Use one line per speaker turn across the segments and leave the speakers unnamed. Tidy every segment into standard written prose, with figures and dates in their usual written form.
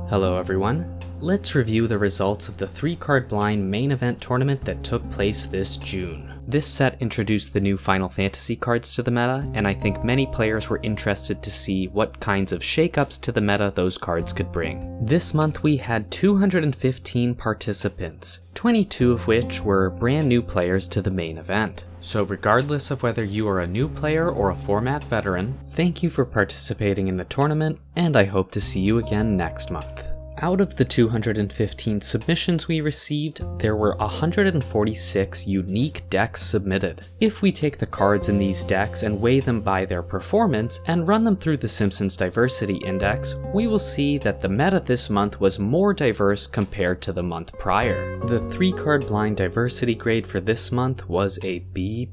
Hello everyone. Let's review the results of the 3-card blind main event tournament that took place this June. This set introduced the new Final Fantasy cards to the meta, and I think many players were interested to see what kinds of shakeups to the meta those cards could bring. This month we had 215 participants, 22 of which were brand new players to the main event. So regardless of whether you are a new player or a format veteran, thank you for participating in the tournament, and I hope to see you again next month. Out of the 215 submissions we received, there were 146 unique decks submitted. If we take the cards in these decks and weigh them by their performance and run them through the Simpsons Diversity Index, we will see that the meta this month was more diverse compared to the month prior. The 3-card blind diversity grade for this month was a B+.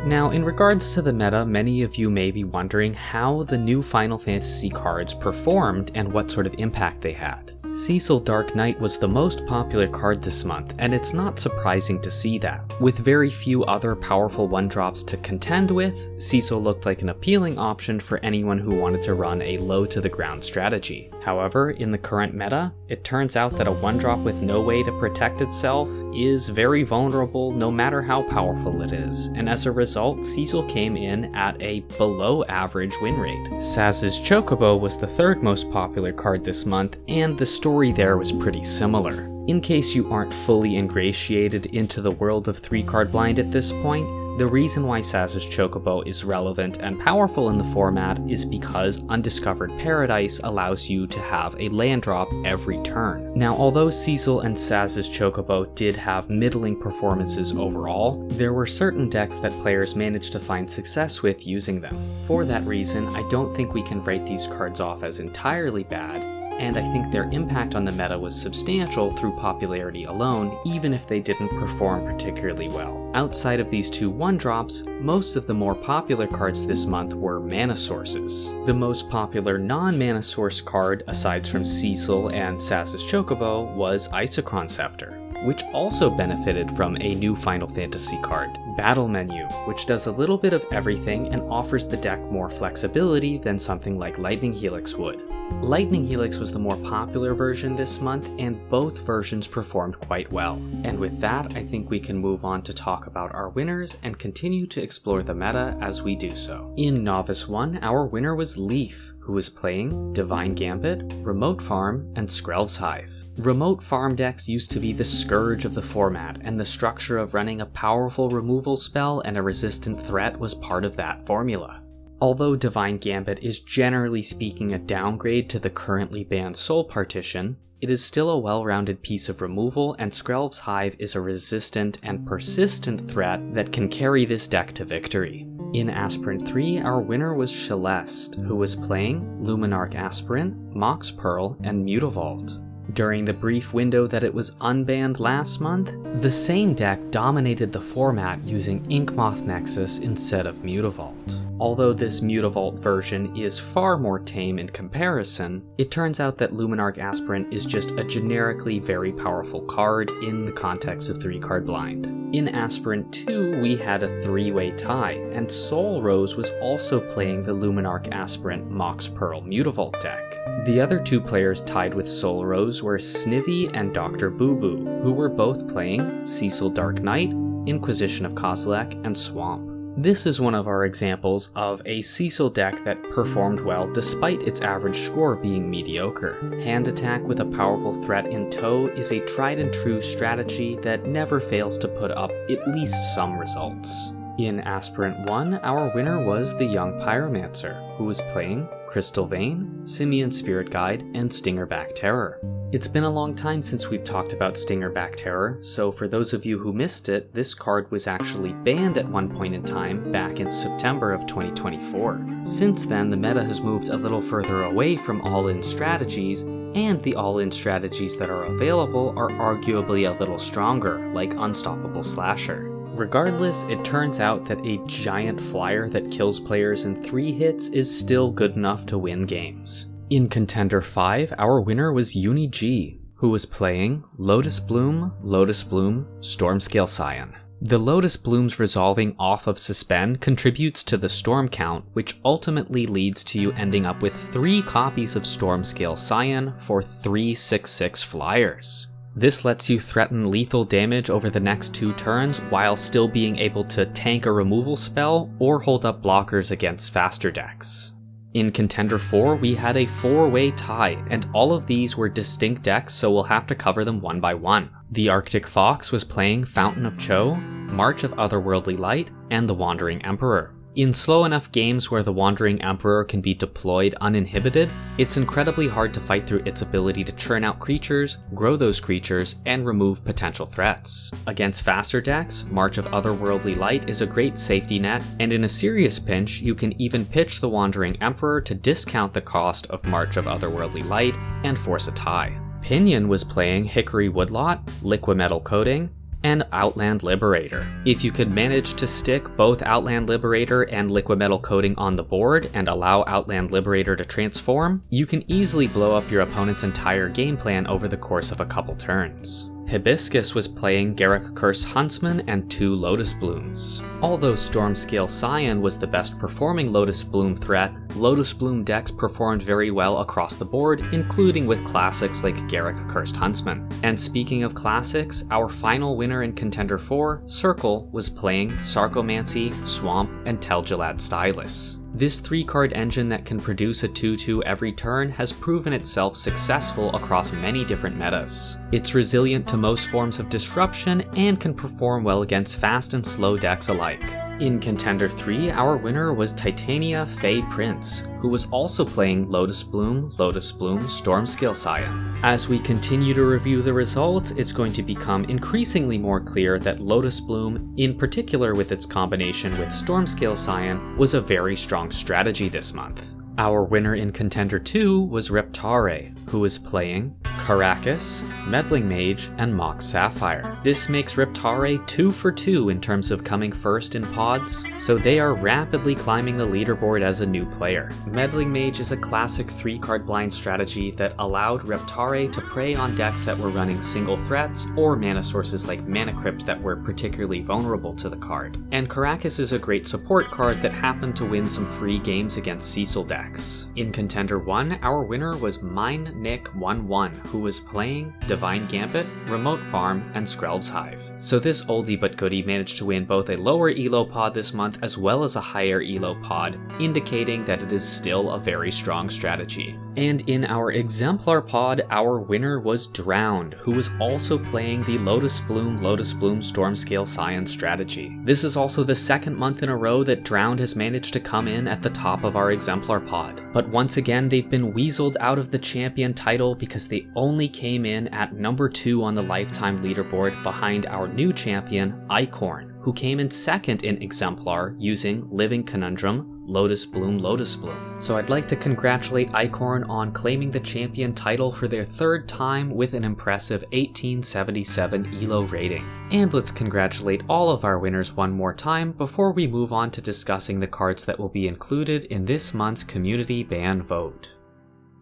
Now, in regards to the meta, many of you may be wondering how the new Final Fantasy cards performed and what sort of impact they had. Cecil Dark Knight was the most popular card this month, and it's not surprising to see that. With very few other powerful 1-drops to contend with, Cecil looked like an appealing option for anyone who wanted to run a low-to-the-ground strategy. However, in the current meta, it turns out that a 1-drop with no way to protect itself is very vulnerable no matter how powerful it is, and as a result, Cecil came in at a below-average win rate. Saz's Chocobo was the 3rd most popular card this month, and the story there was pretty similar. In case you aren't fully ingratiated into the world of 3-card blind at this point, the reason why Saz's Chocobo is relevant and powerful in the format is because Undiscovered Paradise allows you to have a land drop every turn. Now, although Cecil and Saz's Chocobo did have middling performances overall, there were certain decks that players managed to find success with using them. For that reason, I don't think we can write these cards off as entirely bad, and I think their impact on the meta was substantial through popularity alone, even if they didn't perform particularly well. Outside of these 2 1-drops, most of the more popular cards this month were mana sources. The most popular non-mana source card, aside from Cecil and Saz's Chocobo, was Isochron Scepter, which also benefited from a new Final Fantasy card, Battle Menu, which does a little bit of everything and offers the deck more flexibility than something like Lightning Helix would. Lightning Helix was the more popular version this month, and both versions performed quite well. And with that, I think we can move on to talk about our winners and continue to explore the meta as we do so. In Novice 1, our winner was Leaf, who was playing Divine Gambit, Remote Farm, and Skrelv's Hive. Remote farm decks used to be the scourge of the format, and the structure of running a powerful removal spell and a resistant threat was part of that formula. Although Divine Gambit is generally speaking a downgrade to the currently banned Soul Partition, it is still a well-rounded piece of removal, and Skrelv's Hive is a resistant and persistent threat that can carry this deck to victory. In Aspirant 3, our winner was Celeste, who was playing Luminarch Aspirant, Mox Pearl, and Mutavault. During the brief window that it was unbanned last month, the same deck dominated the format using Inkmoth Nexus instead of Mutavault. Although this Mutavault version is far more tame in comparison, it turns out that Luminarch Aspirant is just a generically very powerful card in the context of 3-card blind. In Aspirant 2, we had a 3-way tie, and Soul Rose was also playing the Luminarch Aspirant Mox Pearl Mutavault deck. The other 2 players tied with Soul Rose were Snivy and Dr. Boo Boo, who were both playing Cecil Dark Knight, Inquisition of Kozilek, and Swamp. This is one of our examples of a Cecil deck that performed well despite its average score being mediocre. Hand attack with a powerful threat in tow is a tried and true strategy that never fails to put up at least some results. In Aspirant 1, our winner was the Young Pyromancer, who was playing Crystal Vein, Simian Spirit Guide, and Stingerback Terror. It's been a long time since we've talked about Stingerback Terror, so for those of you who missed it, this card was actually banned at one point in time back in September of 2024. Since then, the meta has moved a little further away from all-in strategies, and the all-in strategies that are available are arguably a little stronger, like Unstoppable Slasher. Regardless, it turns out that a giant flyer that kills players in 3 hits is still good enough to win games. In Contender 5, our winner was Uni G, who was playing Lotus Bloom, Stormscale Scion. The Lotus Bloom's resolving off of Suspend contributes to the Storm count, which ultimately leads to you ending up with 3 copies of Storm Scale Scion for 3 6/6 flyers. This lets you threaten lethal damage over the next 2 turns while still being able to tank a removal spell or hold up blockers against faster decks. In Contender 4, we had a 4-way tie, and all of these were distinct decks, so we'll have to cover them one by one. The Arctic Fox was playing Fountain of Cho, March of Otherworldly Light, and the Wandering Emperor. In slow enough games where the Wandering Emperor can be deployed uninhibited, it's incredibly hard to fight through its ability to churn out creatures, grow those creatures, and remove potential threats. Against faster decks, March of Otherworldly Light is a great safety net, and in a serious pinch, you can even pitch the Wandering Emperor to discount the cost of March of Otherworldly Light and force a tie. Pinion was playing Hickory Woodlot, Liquimetal Coating, and Outland Liberator. If you could manage to stick both Outland Liberator and Liquimetal Coating on the board and allow Outland Liberator to transform, you can easily blow up your opponent's entire game plan over the course of a couple turns. Hibiscus was playing Garruk Curse Huntsman and 2 Lotus Blooms. Although Stormscale Scion was the best performing Lotus Bloom threat, Lotus Bloom decks performed very well across the board, including with classics like Garruk Cursed Huntsman. And speaking of classics, our final winner in Contender 4, Circle, was playing Sarcomancy, Swamp, and Tel'Gelad Stylus. This 3-card engine that can produce a 2/2 every turn has proven itself successful across many different metas. It's resilient to most forms of disruption and can perform well against fast and slow decks alike. In Contender 3, our winner was Titania Fae Prince, who was also playing Lotus Bloom, Stormscale Scion. As we continue to review the results, it's going to become increasingly more clear that Lotus Bloom, in particular with its combination with Stormscale Scion, was a very strong strategy this month. Our winner in Contender 2 was Reptare, who was playing Karakas, Meddling Mage, and Mox Sapphire. This makes Reptare 2 for 2 in terms of coming first in pods, so they are rapidly climbing the leaderboard as a new player. Meddling Mage is a classic 3-card blind strategy that allowed Reptare to prey on decks that were running single threats or mana sources like Mana Crypt that were particularly vulnerable to the card. And Karakas is a great support card that happened to win some free games against Cecil decks. In Contender 1, our winner was Mine Nick 11, who was playing Divine Gambit, Remote Farm, and Skrelv's Hive. So this oldie but goodie managed to win both a lower elo pod this month as well as a higher elo pod, indicating that it is still a very strong strategy. And in our Exemplar pod, our winner was Drowned, who was also playing the Lotus Bloom Stormscale Scion strategy. This is also the second month in a row that Drowned has managed to come in at the top of our Exemplar pod. But once again, they've been weaseled out of the champion title because they only came in at number 2 on the lifetime leaderboard behind our new champion, Icorn, who came in second in Exemplar using Living Conundrum, Lotus Bloom. So I'd like to congratulate Icorn on claiming the champion title for their 3rd time with an impressive 1877 elo rating. And let's congratulate all of our winners one more time before we move on to discussing the cards that will be included in this month's community ban vote.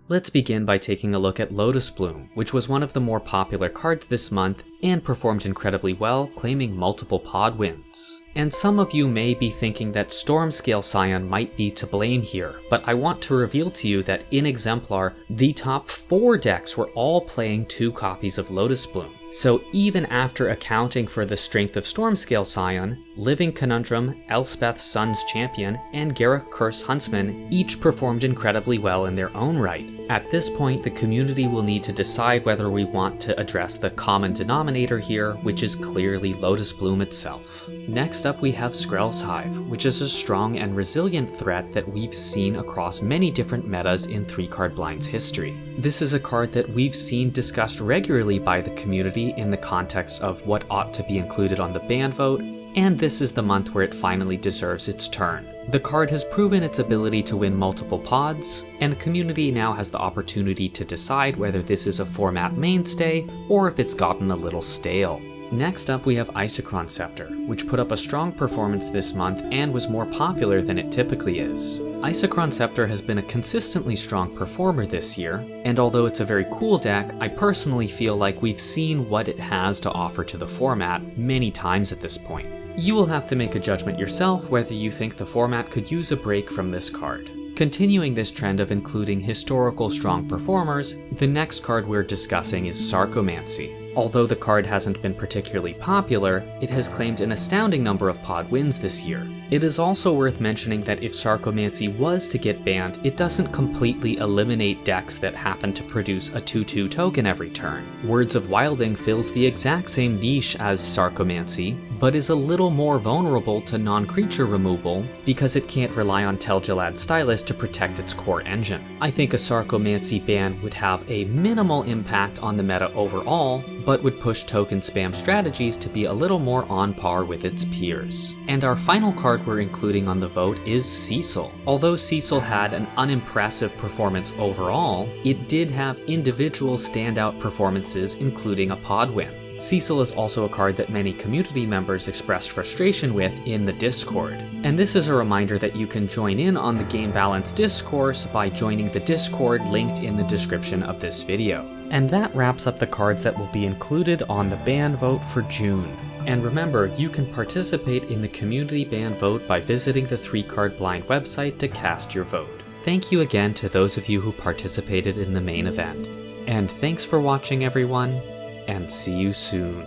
Let's begin by taking a look at Lotus Bloom, which was one of the more popular cards this month and performed incredibly well, claiming multiple pod wins. And some of you may be thinking that Stormscale Scion might be to blame here, but I want to reveal to you that in Exemplar, the top 4 decks were all playing 2 copies of Lotus Bloom. So even after accounting for the strength of Stormscale Scion, Living Conundrum, Elspeth's Son's Champion, and Garruk Curse Huntsman each performed incredibly well in their own right. At this point, the community will need to decide whether we want to address the common denominator here, which is clearly Lotus Bloom itself. Next up we have Skrelv's Hive, which is a strong and resilient threat that we've seen across many different metas in 3-card blind's history. This is a card that we've seen discussed regularly by the community in the context of what ought to be included on the ban vote, and this is the month where it finally deserves its turn. The card has proven its ability to win multiple pods, and the community now has the opportunity to decide whether this is a format mainstay or if it's gotten a little stale. Next up we have Isochron Scepter, which put up a strong performance this month and was more popular than it typically is. Isochron Scepter has been a consistently strong performer this year, and although it's a very cool deck, I personally feel like we've seen what it has to offer to the format many times at this point. You will have to make a judgment yourself whether you think the format could use a break from this card. Continuing this trend of including historical strong performers, the next card we're discussing is Sarcomancy. Although the card hasn't been particularly popular, it has claimed an astounding number of pod wins this year. It is also worth mentioning that if Sarcomancy was to get banned, it doesn't completely eliminate decks that happen to produce a 2/2 token every turn. Words of Wilding fills the exact same niche as Sarcomancy, but is a little more vulnerable to non-creature removal because it can't rely on Tel-Jallad Stylus to protect its core engine. I think a Sarcomancy ban would have a minimal impact on the meta overall, but would push token spam strategies to be a little more on par with its peers. And our final card we're including on the vote is Cecil. Although Cecil had an unimpressive performance overall, it did have individual standout performances, including a pod win. Cecil is also a card that many community members expressed frustration with in the Discord. And this is a reminder that you can join in on the Game Balance discourse by joining the Discord linked in the description of this video. And that wraps up the cards that will be included on the ban vote for June. And remember, you can participate in the community ban vote by visiting the 3-Card Blind website to cast your vote. Thank you again to those of you who participated in the main event. And thanks for watching, everyone, and see you soon.